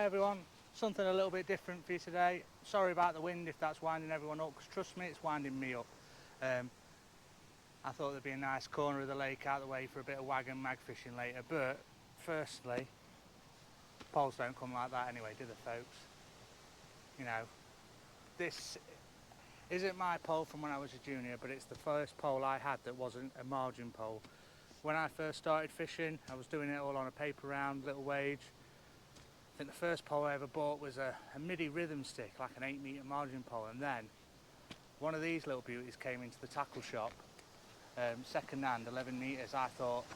Hi everyone, something a little bit different for you today. Sorry about the wind if that's winding everyone up, because trust me, it's winding me up. I thought there'd be a nice corner of the lake out of the way for a bit of wagon mag fishing later, but firstly, poles don't come like that anyway, do they, folks? You know, this isn't my pole from when I was a junior, but it's the first pole I had that wasn't a margin pole. When I first started fishing, I was doing it all on a paper round, little wage. I think the first pole I ever bought was a MIDI rhythm stick, like an 8 metre margin pole, and then one of these little beauties came into the tackle shop, second hand, 11 metres. I thought,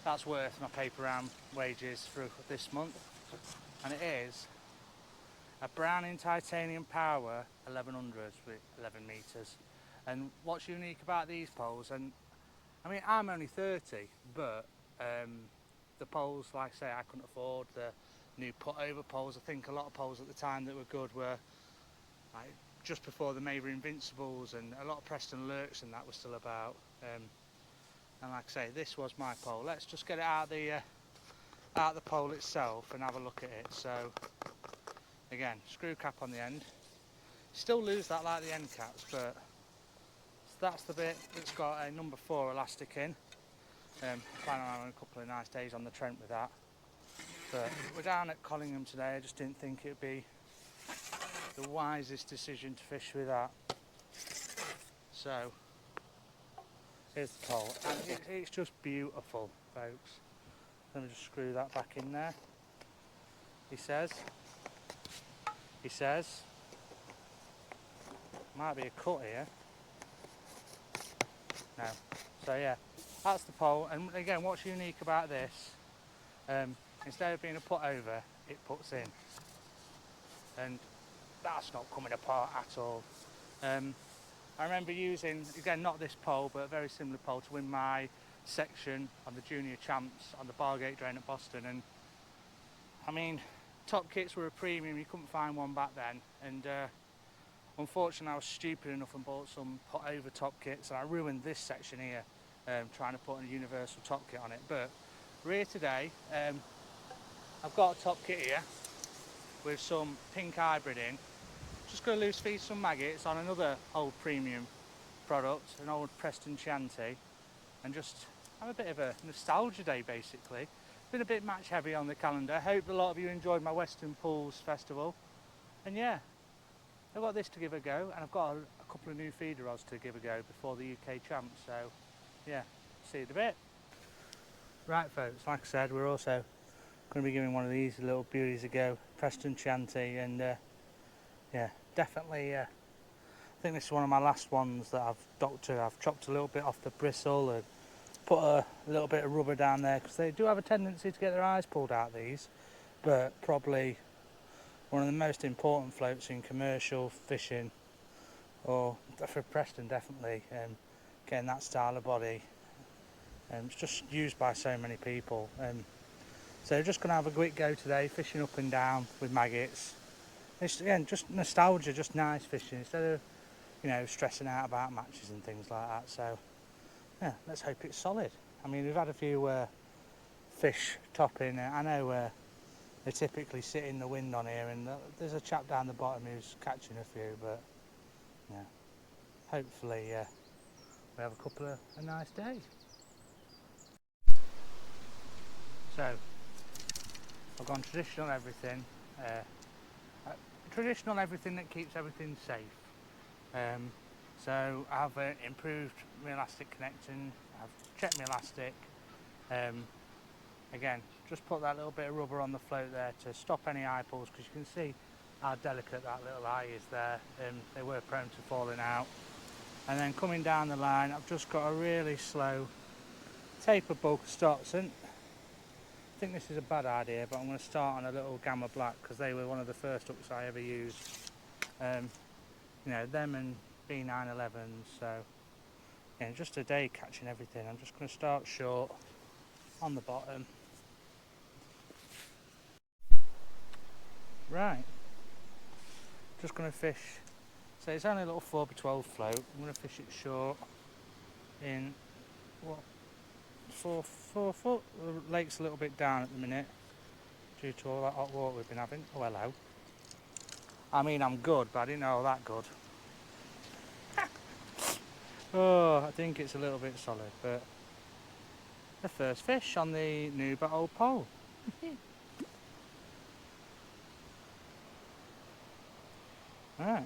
that's worth my paper round wages for this month, and it is a Browning titanium power 1100s with 11 metres. And what's unique about these poles, and I mean, I'm only 30, but the poles, like I say, I couldn't afford the new put over poles. I think a lot of poles at the time that were good were like just before the Maybury Invincibles, and a lot of Preston lurks and that was still about. And like I say, this was my pole. Let's just get it out of the pole itself and have a look at it. So again, screw cap on the end. Still lose that like the end caps, but that's the bit that's got a number 4 elastic in. Planning on having a couple of nice days on the Trent with that. But we're down at Collingham today. I just didn't think it would be the wisest decision to fish with that. So here's the pole, and it's just beautiful, folks. Let me just screw that back in there. He says, might be a cut here. No. So yeah, that's the pole. And again, what's unique about this, instead of being a put over, it puts in. And that's not coming apart at all. I remember using, again, not this pole, but a very similar pole to win my section on the junior champs on the Bargate drain at Boston. And I mean, top kits were a premium, you couldn't find one back then. And unfortunately, I was stupid enough and bought some put over top kits, and I ruined this section here, trying to put a universal top kit on it. But we're here today. I've got a top kit here with some pink hybrid in. Just going to loose feed some maggots on another old premium product, an old Preston Chianti, and just have a bit of a nostalgia day basically. Been a bit match heavy on the calendar. Hope a lot of you enjoyed my Western Pools Festival. And yeah, I've got this to give a go, and I've got a couple of new feeder rods to give a go before the UK champs. So yeah, see you in a bit. Right folks, like I said, we're also going to be giving one of these little beauties a go, Preston Chianti, and yeah, definitely I think this is one of my last ones that I've docked to. I've chopped a little bit off the bristle and put a little bit of rubber down there, because they do have a tendency to get their eyes pulled out, these, but probably one of the most important floats in commercial fishing, or for Preston definitely, getting that style of body. It's just used by so many people. So just going to have a quick go today, fishing up and down with maggots. It's, again, just nostalgia, just nice fishing, instead of, you know, stressing out about matches and things like that. So yeah, let's hope it's solid. I mean, we've had a few fish topping. I know they typically sit in the wind on here, and there's a chap down the bottom who's catching a few, but yeah, hopefully we have a couple of a nice days. So I've gone traditional everything. Traditional everything that keeps everything safe. So I've improved my elastic connecting, I've checked my elastic. Again, just put that little bit of rubber on the float there to stop any eye pulls, because you can see how delicate that little eye is there. They were prone to falling out. And then coming down the line, I've just got a really slow taper bulk stops, and I think this is a bad idea, but I'm going to start on a little Gamma Black, because they were one of the first hooks I ever used. You know, them and B911s, so yeah, just a day catching everything. I'm just going to start short on the bottom. Right, just going to fish, so it's only a little 4x12 float. I'm going to fish it short in, what, 4 foot. The lake's a little bit down at the minute, due to all that hot water we've been having. Oh, hello. I mean, I'm good, but I didn't know that good. Oh, I think it's a little bit solid, but the first fish on the new but old pole. Right.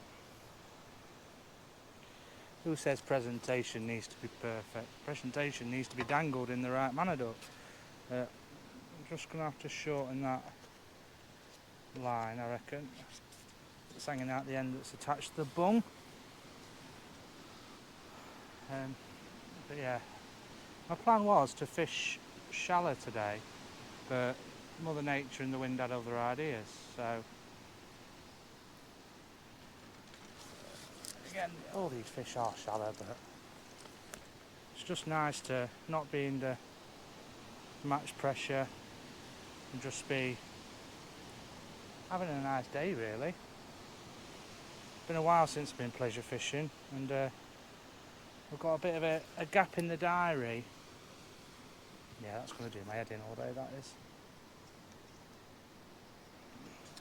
Who says presentation needs to be perfect? Presentation needs to be dangled in the right manner, though. I'm just going to have to shorten that line, I reckon. It's hanging out the end that's attached to the bung. But yeah, my plan was to fish shallow today, but Mother Nature and the wind had other ideas, so again, all these fish are shallow, but it's just nice to not be in the match pressure and just be having a nice day, really. It's been a while since I've been pleasure fishing, and I've got a bit of a gap in the diary. Yeah, that's going to do my head in all day, that is.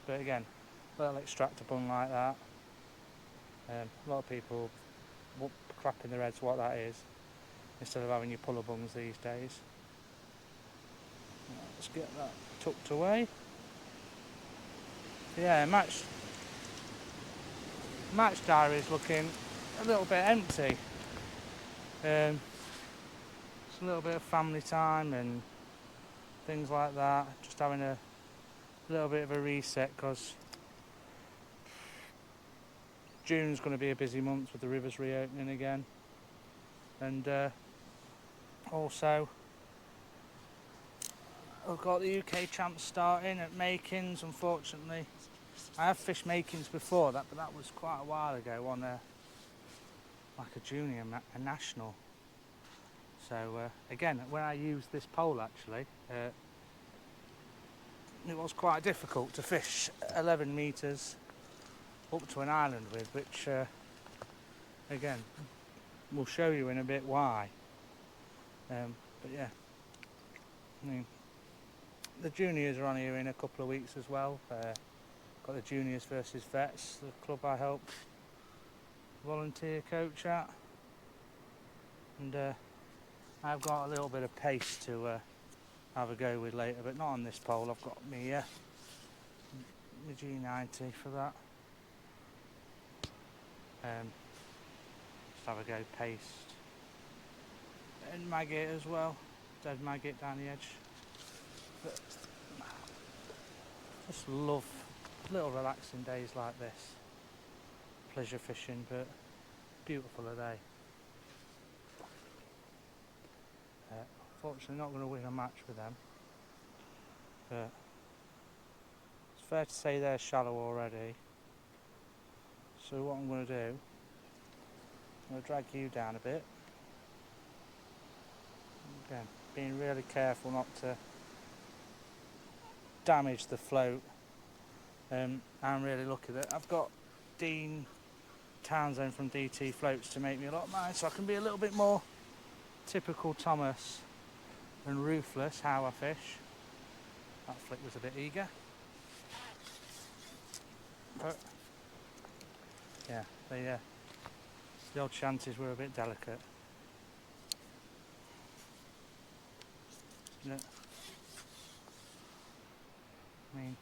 But again, a little extractor bung like that. A lot of people crapping their heads what that is, instead of having your puller bungs these days. Let's get that tucked away. Yeah, match diary is looking a little bit empty. It's a little bit of family time and things like that. Just having a little bit of a reset, because June's going to be a busy month with the rivers reopening again, and also I've got the UK champs starting at Makins. Unfortunately, I have fished Makins before that, but that was quite a while ago on like a junior, a national. So again, when I used this pole, actually, it was quite difficult to fish 11 metres up to an island with, which again, we'll show you in a bit why. But yeah, I mean, the juniors are on here in a couple of weeks as well. Got the juniors versus vets, the club I help volunteer coach at, and I've got a little bit of pace to have a go with later, but not on this pole. I've got my G90 for that. Just have a go paced, and maggot as well, dead maggot down the edge. But just love little relaxing days like this. Pleasure fishing, but beautiful a day. Fortunately not going to win a match with them, but it's fair to say they're shallow already. So what I'm going to do, I'm going to drag you down a bit. Again, being really careful not to damage the float. I'm really lucky that I've got Dean Townsend from DT Floats to make me a lot of mine, so I can be a little bit more typical Thomas and ruthless how I fish. That flick was a bit eager, but yeah, the old Chiantis were a bit delicate. Yeah. I mean,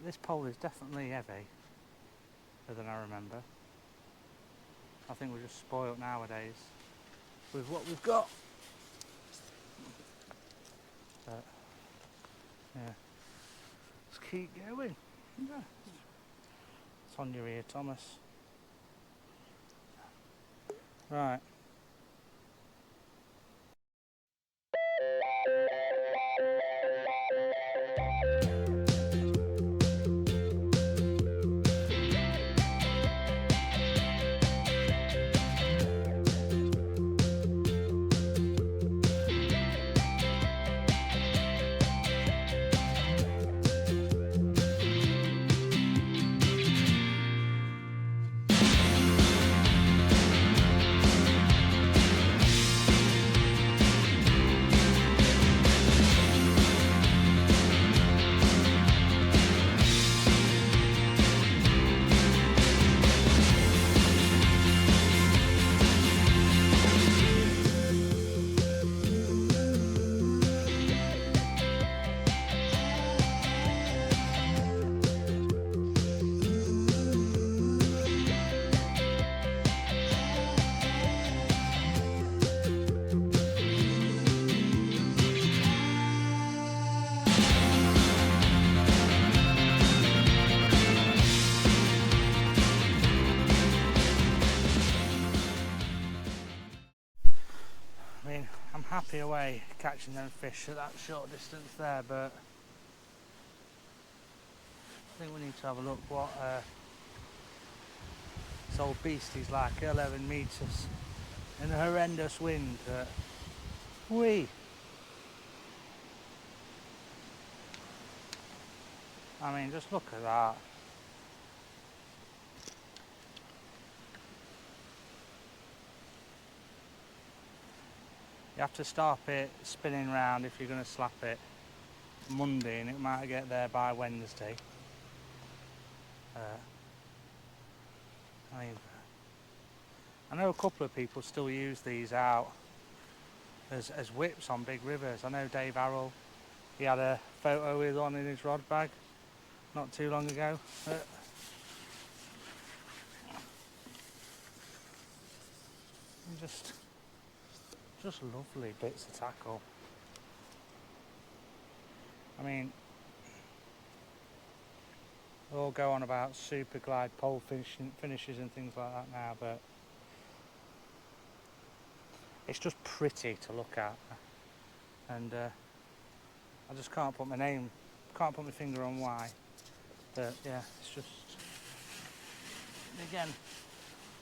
this pole is definitely heavier than I remember. I think we're just spoilt nowadays with what we've got. But yeah, let's keep going. Yeah. It's on your ear, Thomas. Right. happy away catching them fish at that short distance there, but I think we need to have a look what this old beastie's like. 11 metres in a horrendous wind. I mean, just look at that. You have to stop it spinning round if you're going to slap it Monday, and it might get there by Wednesday. I mean, I know a couple of people still use these out as whips on big rivers. I know Dave Harrell, he had a photo with one in his rod bag not too long ago. Just lovely bits of tackle. I mean, they all go on about super glide pole finishes and things like that now, but it's just pretty to look at, and I just can't put my finger on why. But yeah, it's just, again,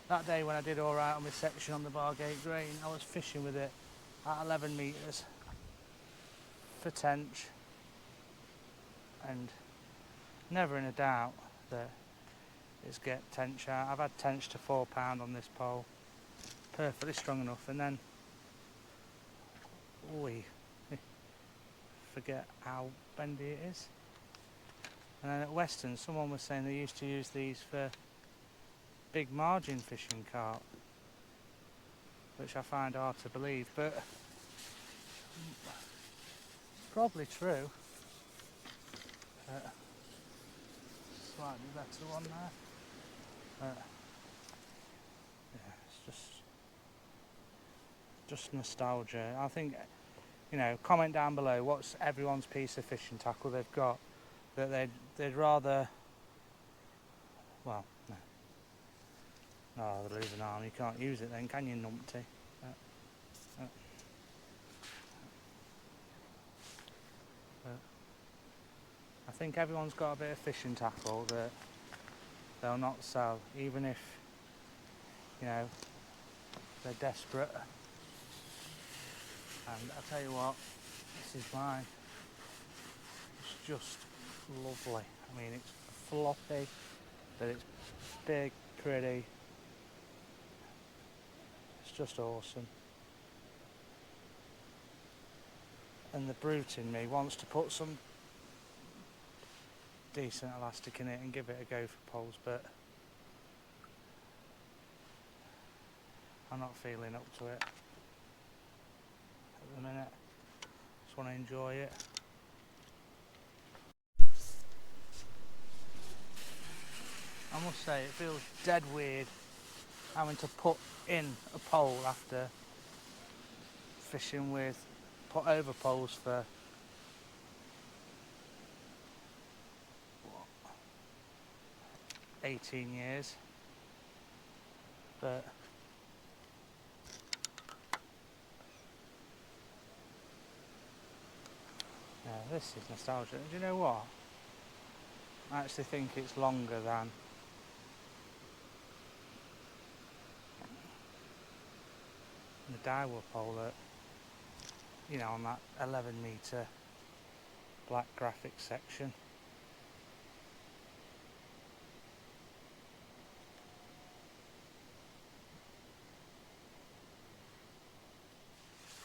that day when I did all right on my section on the Bargate grain, I was fishing with it at 11 metres for tench, and never in a doubt that it's get tench out. I've had tench to £4 on this pole, perfectly strong enough, and then forget how bendy it is. And then at Western, someone was saying they used to use these for big margin fishing carp, which I find hard to believe, but probably true. Slightly better one there. Yeah, it's just nostalgia. I think, you know, comment down below what's everyone's piece of fishing tackle they've got that they'd rather, well, no. Oh, they'd lose an arm. You can't use it then, can you, numpty? I think everyone's got a bit of fishing tackle that they'll not sell, even if, you know, they're desperate. And I'll tell you what, this is mine. It's just lovely. I mean, it's floppy, but it's big, pretty. It's just awesome. And the brute in me wants to put some decent elastic in it and give it a go for poles, but I'm not feeling up to it at the minute. Just want to enjoy it. I must say, it feels dead weird having to put in a pole after fishing with put over poles for 18 years, but yeah, this is nostalgia. Do you know what? I actually think it's longer than the Daiwa pole that, you know, on that 11 metre black graphic section.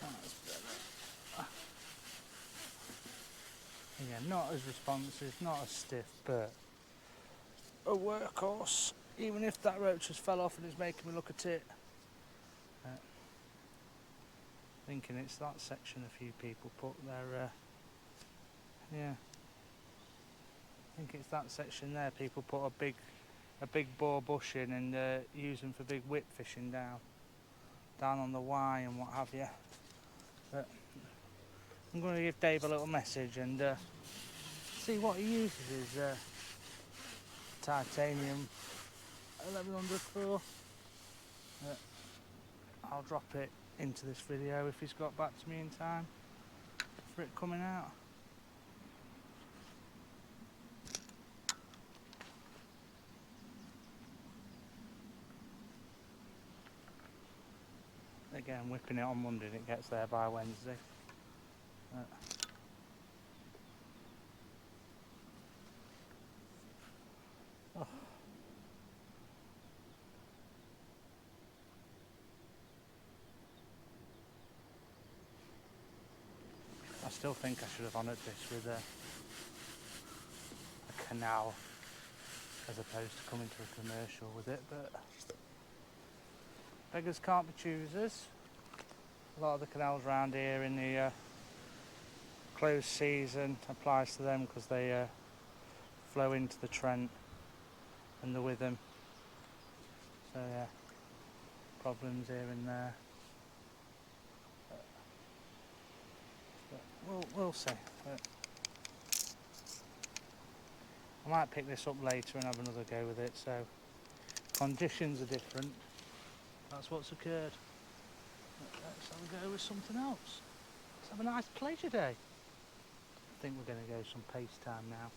That's better. Again, not as responsive, not as stiff, but a workhorse. Even if that roach has fell off and is making me look at it. Thinking it's that section a few people put their yeah, I think it's that section there people put a big boar bush in and use them for big whip fishing down on the Y and what have you. But I'm going to give Dave a little message and see what he uses his titanium 1100 for. I'll drop it into this video if he's got back to me in time for it coming out. Again, whipping it on Monday and it gets there by Wednesday. Oh. I still think I should have honoured this with a canal as opposed to coming to a commercial with it, but beggars can't be choosers. A lot of the canals around here in the closed season applies to them because they flow into the Trent and the Witham. So yeah, problems here and there. But we'll see. But I might pick this up later and have another go with it. So conditions are different. That's what's occurred. Let's have a go with something else. Let's have a nice pleasure day. I think we're going to go some pace time now.